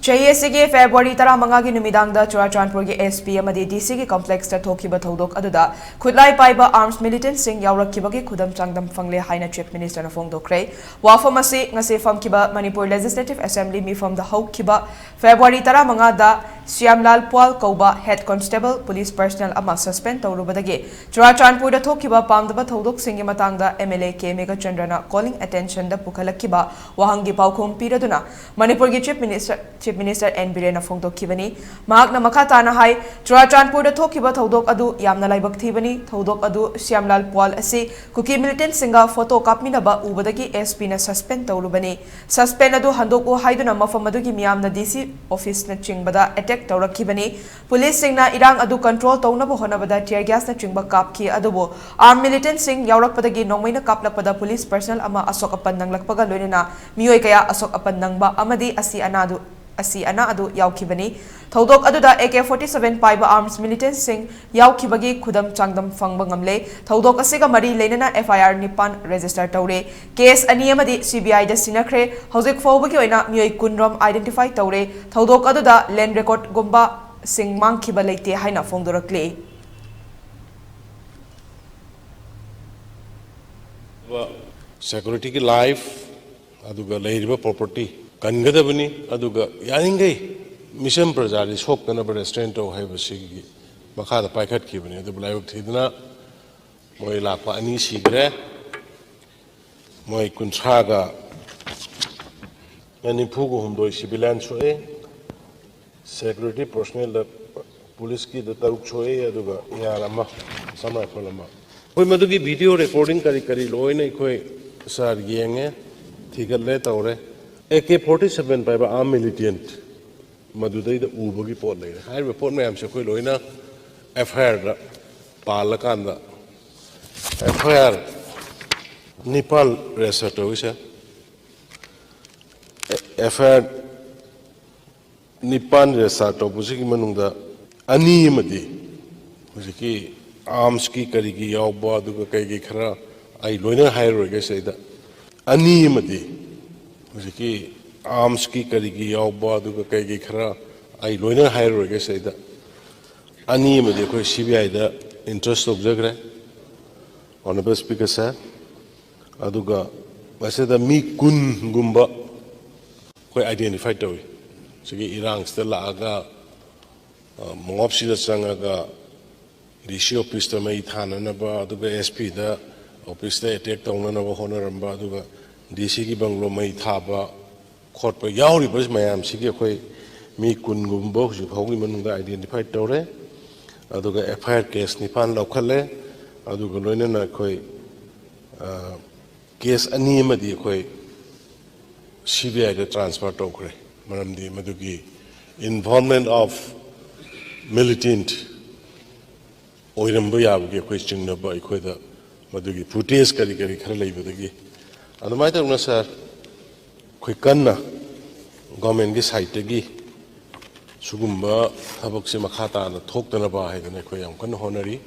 ꯆꯍꯤ ꯐꯦꯕ꯭ꯔꯨꯋꯥꯔꯤ 15ꯒꯤ ꯅꯨꯃꯤꯗꯥꯡꯗ ꯆꯨꯔꯥꯆꯥꯟꯄꯨꯔꯒꯤ SP ꯑꯃꯗꯤ DCꯒꯤ ꯀꯝꯄ꯭ꯂꯦꯛꯁꯇ ꯊꯣꯛꯈꯤꯕ ꯊꯧꯗꯣꯛ ꯑꯗꯨꯗ ꯈꯨꯠꯂꯥꯏ ꯄꯥꯏꯕ ꯑꯥꯔꯝꯁ ꯃꯤꯂꯤꯇꯦꯟꯠꯁꯤꯡ ꯌꯥꯎꯔꯛꯈꯤꯕꯒꯤ ꯈꯨꯗꯝꯆꯥꯡꯗꯝ ꯐꯪꯂꯦ ꯍꯥꯏꯅ ꯆꯤꯐ ꯃꯤꯅꯤꯁꯇꯔꯅ ꯐꯣꯡꯗꯣꯛꯈ꯭ꯔꯦ꯫ ꯋꯥꯐꯝ ꯑꯁꯤ ꯉꯁꯤ ꯐꯝꯈꯤꯕ ꯃꯅꯤꯄꯨꯔ ꯂꯦꯖꯤꯁꯂꯦꯇꯤꯚ ꯑꯦꯁꯦꯝꯕ꯭ꯂꯤ ꯃꯤꯐꯝꯗ ꯍꯧꯈꯤꯕ ꯐꯦꯕ꯭ꯔꯨꯋꯥꯔꯤ 15ꯗ ꯁ꯭ꯌꯥꯝꯂꯥꯜ ꯄ꯭ꯋꯥꯜ ꯀꯧꯕ ꯍꯦꯗ ꯀꯣꯟꯁꯇꯦꯕꯜ ꯄꯨꯂꯤꯁ ꯄꯔꯁꯅꯦꯜ ꯑꯃ ꯁꯁꯄꯦꯟ ꯇꯧꯔꯨꯕꯗꯒꯤ ꯆꯨꯔꯥꯆꯥꯟꯄꯨꯔꯗ ꯊꯣꯛꯈꯤꯕ ꯄꯥꯝꯗꯕ ꯊꯧꯗꯣꯛꯁꯤꯡꯒꯤ ꯃꯇꯥꯡꯗ MLA K. Megachandrana calling attentionꯗ ꯄꯨꯈꯠꯂꯛꯈꯤꯕ ꯋꯥꯍꯪꯒꯤ ꯄꯥꯎꯈꯨꯝ ꯄꯤꯔꯗꯨꯅ ꯃꯅꯤꯄꯨꯔꯒꯤ Chief Minister N. Biren ꯐꯣꯡꯗꯣꯛꯈꯤꯕꯅꯤ꯫ ꯃꯍꯥꯛꯅ ꯃꯈꯥ ꯇꯥꯅ ꯍꯥꯏ ꯆꯨꯔꯥꯆꯥꯟꯄꯨꯔꯗ ꯊꯣꯛꯈꯤꯕ ꯊꯧꯗꯣꯛ ꯑꯗꯨ ꯌꯥꯝꯅ ꯂꯥꯏꯕꯛ ꯊꯤꯕꯅꯤ꯫ ꯊꯧꯗꯣꯛ ꯑꯗꯨ ꯁ꯭ꯌꯥꯝꯂꯥꯜ ꯄ꯭ꯋꯥꯜ ꯑꯁꯤ ꯀꯨꯀꯤ ꯃꯤꯂꯤꯇꯦꯟꯠꯁꯤꯡꯒ ꯐꯣꯇꯣ ꯀꯥꯞꯃꯤꯟꯅꯕ ꯎꯕꯗꯒꯤ SPꯅ ꯁꯁꯄꯦꯟ ꯇꯧꯔꯨꯕꯅꯤ꯫ ꯁꯁꯄꯦꯟ ꯑꯗꯨ ꯍꯟꯗꯣꯛꯎ ꯍꯥꯏꯗꯨꯅ ꯃꯐꯝ ꯑꯗꯨꯒꯤ ꯃꯤꯌꯥꯝꯅ DC ꯑꯣꯐꯤꯁꯅ ꯆꯤꯡꯕꯗ ꯑꯦꯇꯦꯛ ꯇꯧꯔꯛꯈꯤꯕꯅꯤ꯫ ꯄꯨꯂꯤꯁꯁꯤꯡꯅ ꯏꯔꯥꯡ ꯑꯗꯨ ꯀꯟꯇ꯭ꯔꯣꯜ ꯇꯧꯅꯕ ꯍꯣꯠꯅꯕꯗ ꯇꯤꯌꯔ ꯒ꯭ꯌꯥꯁꯅ ꯆꯤꯡꯕ ꯀꯥꯞꯈꯤ ꯑꯗꯨꯕꯨ ꯑꯥꯔꯝ ꯃꯤꯂꯤꯇꯦꯟꯠꯁꯤꯡ ꯌꯥꯎꯔꯛꯄꯗꯒꯤ ꯅꯣꯡꯃꯩꯅ ꯀꯥꯞꯂꯛꯄꯗ ꯄꯨꯂꯤꯁ ꯄꯔꯁꯅꯦꯜ ꯑꯃ ꯑꯁꯣꯛ ꯑꯄꯟ ꯅꯪꯂꯛꯄꯒ ꯂꯣꯏꯅꯅ ꯃꯤꯑꯣꯏ ꯀꯌꯥ ꯑꯁꯣꯛ ꯑꯄꯟ ꯅꯪꯕ ꯑꯃꯗꯤ ꯑꯁꯤ ꯑꯅꯥ ꯑꯗꯨ ꯌꯥꯎꯈꯤꯕꯅꯤ꯫ ꯊꯧꯗꯣꯛ ꯑꯗꯨꯗ AK-47 ꯄꯥꯏꯕ ꯑꯥꯔꯝꯁ ꯃꯤꯂꯤꯇꯦꯟꯠꯁꯤꯡ ꯌꯥꯎꯈꯤꯕꯒꯤ ꯈꯨꯗꯝꯆꯥꯡꯗꯝ ꯐꯪꯕ ꯉꯝꯂꯦ꯫ ꯊꯧꯗꯣꯛ ꯑꯁꯤꯒ ꯃꯔꯤ ꯂꯩꯅꯅ FIR 9 ꯔꯦꯖꯤꯁꯇꯔ ꯇꯧꯔꯦ꯫ ꯀꯦꯁ 2 ꯑꯃꯗꯤ CBIꯗ ꯁꯤꯟꯅꯈ꯭ꯔꯦ꯫ ꯍꯧꯖꯤꯛ ꯐꯥꯎꯕꯒꯤ ꯑꯣꯏꯅ ꯃꯤꯑꯣꯏ 10 ꯔꯣꯝ ꯑꯥꯏꯗꯦꯟꯇꯤꯐꯥꯏ ꯇꯧꯔꯦ꯫ ꯊꯧꯗꯣꯛ ꯑꯗꯨꯗ ꯂꯦꯟ ꯔꯦꯀꯣꯔꯗꯒꯨꯝꯕ ꯁꯤꯡ ꯃꯥꯡꯈꯤꯕ ꯂꯩꯇꯦ ꯍꯥꯏꯅ ꯐꯣꯡꯗꯣꯔꯛꯂꯤ꯫ Security life aduga leiriba property kangadabani aduga yaningai mission prajari sokana ba restraint to haibasi makha da paikhat kibani adu laibak thidna moi lakpa ani sigre moi kunchaga Manipur go humdoi civilian choe security personnel da police ki da taruk choe aduga yarama samra kolama koi madugi video recording kari loina koi sar yenge thigalle tawre AK-47 paiba arm militant madudai da ubagi pot leire haiba pot mayam se koi loina FIR da palakanda FIR Nepal resort hoise FIR Nipan resort opusiki manungda ani madi hujiki arms ki karigi yawba aduga kaigi khara ai loina hairoge seida ani madi hujiki arms ki karigi yawba aduga kaigi khara ai loina hairoge seida ani madi koi CBI da interest objagre honorable speaker sir aduga maseda mi kun gumba koi identify tawi sigi irang stella aga mongop sida sangaga DC office ta mai thana na ba aduga SP da office ta attack tawna na ba honaramba aduga DC ki banglo mai thaba khotpa yauri bas mayam sigi khoi mi kun gumbo ju phawi manungda identify tawre aduga FIR case nipan lokhale aduga loina na khoi case ani madi khoi CBI da transfer tawkre maramdi madugi involvement of militant oiramba yabge khoi chingnaba ikhoida madugi footage kari khara leibadagi adumai tawna sir khoi kanna government gi side gi sugumba thabak se makha ta na thokdana ba haidana khoi yam kan honari